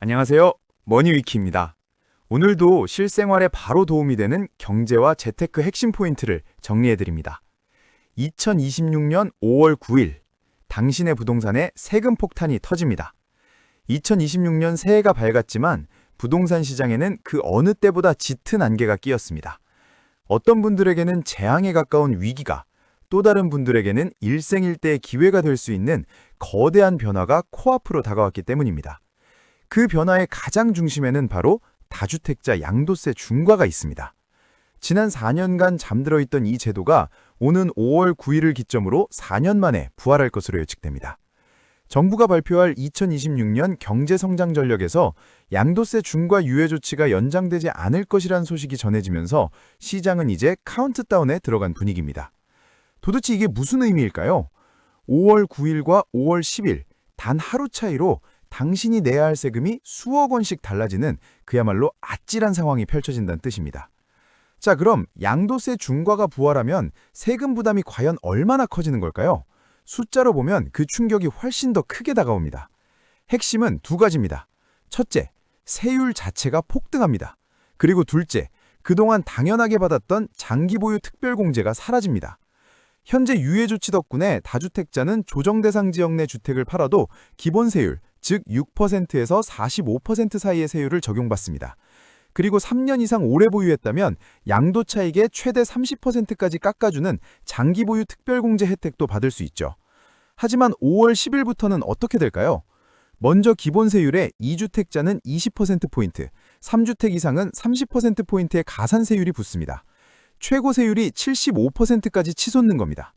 안녕하세요. 머니위키입니다. 오늘도 실생활에 바로 도움이 되는 경제와 재테크 핵심 포인트를 정리해드립니다. 2026년 5월 9일, 당신의 부동산에 세금 폭탄이 터집니다. 2026년 새해가 밝았지만 부동산 시장에는 그 어느 때보다 짙은 안개가 끼었습니다. 어떤 분들에게는 재앙에 가까운 위기가, 또 다른 분들에게는 일생일대의 기회가 될 수 있는 거대한 변화가 코앞으로 다가왔기 때문입니다. 그 변화의 가장 중심에는 바로 다주택자 양도세 중과가 있습니다. 지난 4년간 잠들어 있던 이 제도가 오는 5월 9일을 기점으로 4년 만에 부활할 것으로 예측됩니다. 정부가 발표할 2026년 경제성장 전략에서 양도세 중과 유예 조치가 연장되지 않을 것이란 소식이 전해지면서 시장은 이제 카운트다운에 들어간 분위기입니다. 도대체 이게 무슨 의미일까요? 5월 9일과 5월 10일, 단 하루 차이로 당신이 내야 할 세금이 수억 원씩 달라지는 그야말로 아찔한 상황이 펼쳐진다는 뜻입니다. 자, 그럼 양도세 중과가 부활하면 세금 부담이 과연 얼마나 커지는 걸까요? 숫자로 보면 그 충격이 훨씬 더 크게 다가옵니다. 핵심은 두 가지입니다. 첫째, 세율 자체가 폭등합니다. 그리고 둘째, 그동안 당연하게 받았던 장기 보유 특별공제가 사라집니다. 현재 유예 조치 덕분에 다주택자는 조정 대상 지역 내 주택을 팔아도 기본 세율, 즉 6%에서 45% 사이의 세율을 적용받습니다. 그리고 3년 이상 오래 보유했다면 양도 차익의 최대 30%까지 깎아주는 장기 보유 특별공제 혜택도 받을 수 있죠. 하지만 5월 10일부터는 어떻게 될까요? 먼저 기본 세율에 2주택자는 20%포인트, 3주택 이상은 30%포인트의 가산세율이 붙습니다. 최고 세율이 75%까지 치솟는 겁니다.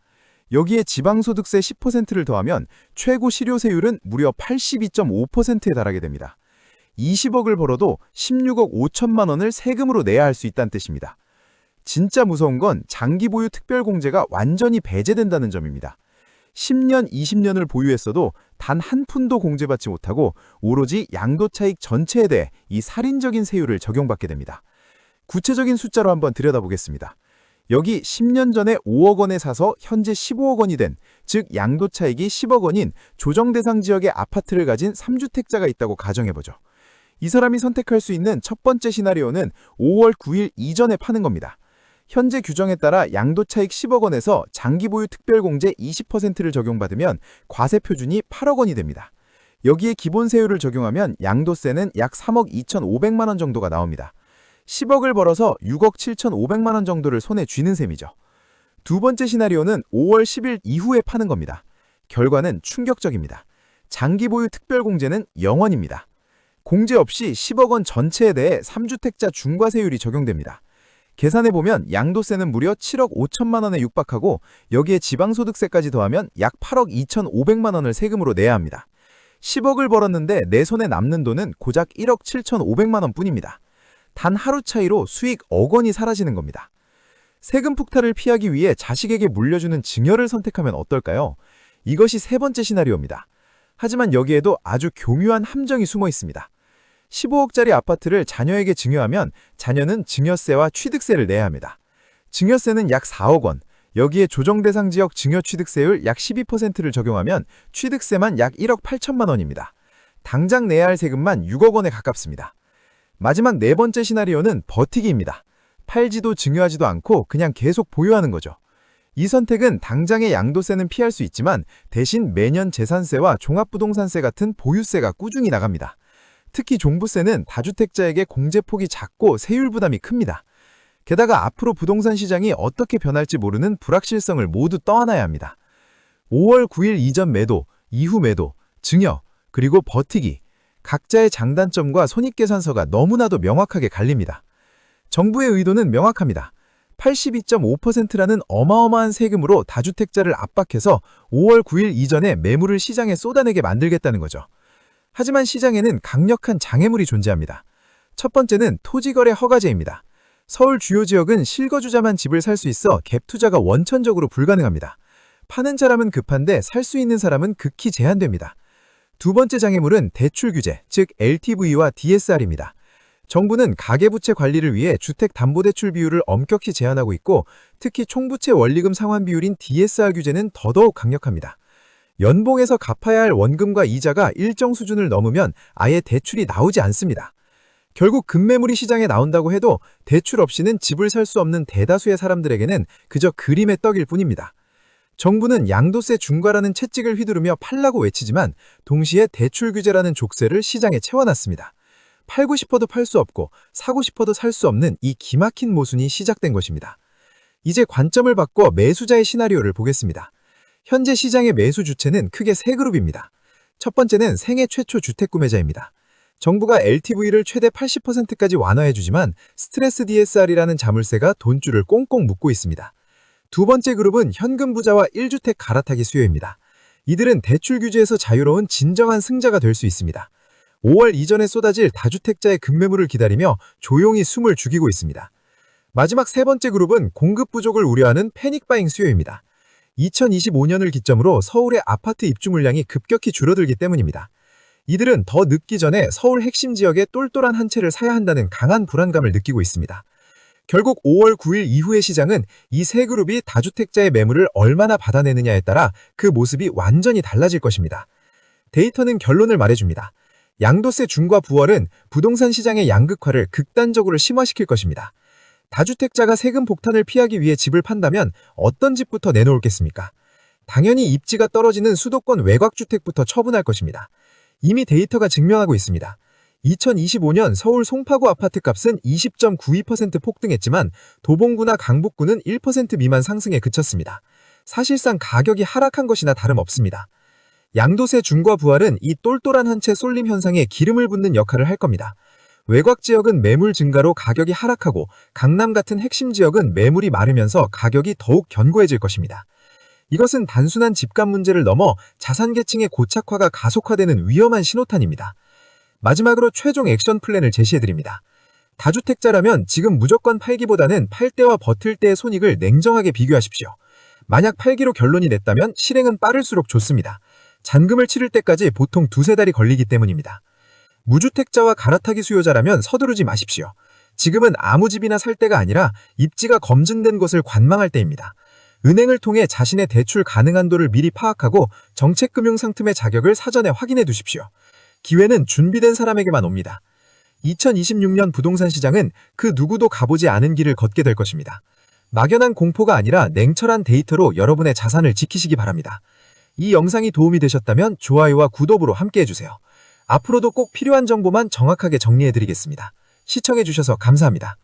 여기에 지방소득세 10%를 더하면 최고 실효세율은 무려 82.5%에 달하게 됩니다. 20억을 벌어도 16억 5천만 원을 세금으로 내야 할 수 있다는 뜻입니다. 진짜 무서운 건 장기 보유 특별공제가 완전히 배제된다는 점입니다. 10년, 20년을 보유했어도 단 한 푼도 공제받지 못하고 오로지 양도차익 전체에 대해 이 살인적인 세율을 적용받게 됩니다. 구체적인 숫자로 한번 들여다보겠습니다. 여기 10년 전에 5억 원에 사서 현재 15억 원이 된, 즉 양도차익이 10억 원인 조정 대상 지역의 아파트를 가진 3주택자가 있다고 가정해보죠. 이 사람이 선택할 수 있는 첫 번째 시나리오는 5월 9일 이전에 파는 겁니다. 현재 규정에 따라 양도차익 10억 원에서 장기보유 특별공제 20%를 적용받으면 과세표준이 8억 원이 됩니다. 여기에 기본세율을 적용하면 양도세는 약 3억 2,500만 원 정도가 나옵니다. 10억을 벌어서 6억 7,500만 원 정도를 손에 쥐는 셈이죠. 두 번째 시나리오는 5월 10일 이후에 파는 겁니다. 결과는 충격적입니다. 장기보유 특별공제는 0원입니다. 공제 없이 10억 원 전체에 대해 3주택자 중과세율이 적용됩니다. 계산해보면 양도세는 무려 7억 5천만 원에 육박하고 여기에 지방소득세까지 더하면 약 8억 2,500만 원을 세금으로 내야 합니다. 10억을 벌었는데 내 손에 남는 돈은 고작 1억 7,500만 원 뿐입니다. 단 하루 차이로 수익 억 원이 사라지는 겁니다. 세금 폭탄을 피하기 위해 자식에게 물려주는 증여를 선택하면 어떨까요? 이것이 세 번째 시나리오입니다. 하지만 여기에도 아주 교묘한 함정이 숨어 있습니다. 15억짜리 아파트를 자녀에게 증여하면 자녀는 증여세와 취득세를 내야 합니다. 증여세는 약 4억 원, 여기에 조정 대상 지역 증여 취득세율 약 12%를 적용하면 취득세만 약 1억 8천만 원입니다. 당장 내야 할 세금만 6억 원에 가깝습니다. 마지막 네 번째 시나리오는 버티기입니다. 팔지도 증여하지도 않고 그냥 계속 보유하는 거죠. 이 선택은 당장의 양도세는 피할 수 있지만 대신 매년 재산세와 종합부동산세 같은 보유세가 꾸준히 나갑니다. 특히 종부세는 다주택자에게 공제폭이 작고 세율 부담이 큽니다. 게다가 앞으로 부동산 시장이 어떻게 변할지 모르는 불확실성을 모두 떠안아야 합니다. 5월 9일 이전 매도, 이후 매도, 증여, 그리고 버티기. 각자의 장단점과 손익계산서가 너무나도 명확하게 갈립니다. 정부의 의도는 명확합니다. 82.5%라는 어마어마한 세금으로 다주택자를 압박해서 5월 9일 이전에 매물을 시장에 쏟아내게 만들겠다는 거죠. 하지만 시장에는 강력한 장애물이 존재합니다. 첫 번째는 토지거래 허가제입니다. 서울 주요 지역은 실거주자만 집을 살 수 있어 갭 투자가 원천적으로 불가능합니다. 파는 사람은 급한데 살 수 있는 사람은 극히 제한됩니다. 두 번째 장애물은 대출 규제, 즉 LTV와 DSR입니다. 정부는 가계부채 관리를 위해 주택담보대출 비율을 엄격히 제한하고 있고 특히 총부채 원리금 상환 비율인 DSR 규제는 더더욱 강력합니다. 연봉에서 갚아야 할 원금과 이자가 일정 수준을 넘으면 아예 대출이 나오지 않습니다. 결국 급매물이 시장에 나온다고 해도 대출 없이는 집을 살 수 없는 대다수의 사람들에게는 그저 그림의 떡일 뿐입니다. 정부는 양도세 중과라는 채찍을 휘두르며 팔라고 외치지만 동시에 대출 규제라는 족쇄를 시장에 채워놨습니다. 팔고 싶어도 팔 수 없고 사고 싶어도 살 수 없는 이 기막힌 모순이 시작된 것입니다. 이제 관점을 바꿔 매수자의 시나리오를 보겠습니다. 현재 시장의 매수 주체는 크게 세 그룹입니다. 첫 번째는 생애 최초 주택 구매자입니다. 정부가 LTV를 최대 80%까지 완화해주지만 스트레스 DSR이라는 자물쇠가 돈줄을 꽁꽁 묶고 있습니다. 두 번째 그룹은 현금 부자와 1주택 갈아타기 수요입니다. 이들은 대출 규제에서 자유로운 진정한 승자가 될 수 있습니다. 5월 이전에 쏟아질 다주택자의 급매물을 기다리며 조용히 숨을 죽이고 있습니다. 마지막 세 번째 그룹은 공급 부족을 우려하는 패닉바잉 수요입니다. 2025년을 기점으로 서울의 아파트 입주 물량이 급격히 줄어들기 때문입니다. 이들은 더 늦기 전에 서울 핵심 지역에 똘똘한 한 채를 사야 한다는 강한 불안감을 느끼고 있습니다. 결국 5월 9일 이후의 시장은 이 세 그룹이 다주택자의 매물을 얼마나 받아내느냐에 따라 그 모습이 완전히 달라질 것입니다. 데이터는 결론을 말해줍니다. 양도세 중과 부활은 부동산 시장의 양극화를 극단적으로 심화시킬 것입니다. 다주택자가 세금 폭탄을 피하기 위해 집을 판다면 어떤 집부터 내놓을겠습니까? 당연히 입지가 떨어지는 수도권 외곽주택부터 처분할 것입니다. 이미 데이터가 증명하고 있습니다. 2025년 서울 송파구 아파트값은 20.92% 폭등했지만 도봉구나 강북구는 1% 미만 상승에 그쳤습니다. 사실상 가격이 하락한 것이나 다름없습니다. 양도세 중과 부활은 이 똘똘한 한 채 쏠림 현상에 기름을 붓는 역할을 할 겁니다. 외곽 지역은 매물 증가로 가격이 하락하고 강남 같은 핵심 지역은 매물이 마르면서 가격이 더욱 견고해질 것입니다. 이것은 단순한 집값 문제를 넘어 자산 계층의 고착화가 가속화되는 위험한 신호탄입니다. 마지막으로 최종 액션 플랜을 제시해드립니다. 다주택자라면 지금 무조건 팔기보다는 팔 때와 버틸 때의 손익을 냉정하게 비교하십시오. 만약 팔기로 결론이 냈다면 실행은 빠를수록 좋습니다. 잔금을 치를 때까지 보통 두세 달이 걸리기 때문입니다. 무주택자와 갈아타기 수요자라면 서두르지 마십시오. 지금은 아무 집이나 살 때가 아니라 입지가 검증된 곳을 관망할 때입니다. 은행을 통해 자신의 대출 가능 한도를 미리 파악하고 정책금융상품의 자격을 사전에 확인해 두십시오. 기회는 준비된 사람에게만 옵니다. 2026년 부동산 시장은 그 누구도 가보지 않은 길을 걷게 될 것입니다. 막연한 공포가 아니라 냉철한 데이터로 여러분의 자산을 지키시기 바랍니다. 이 영상이 도움이 되셨다면 좋아요와 구독으로 함께해주세요. 앞으로도 꼭 필요한 정보만 정확하게 정리해드리겠습니다. 시청해주셔서 감사합니다.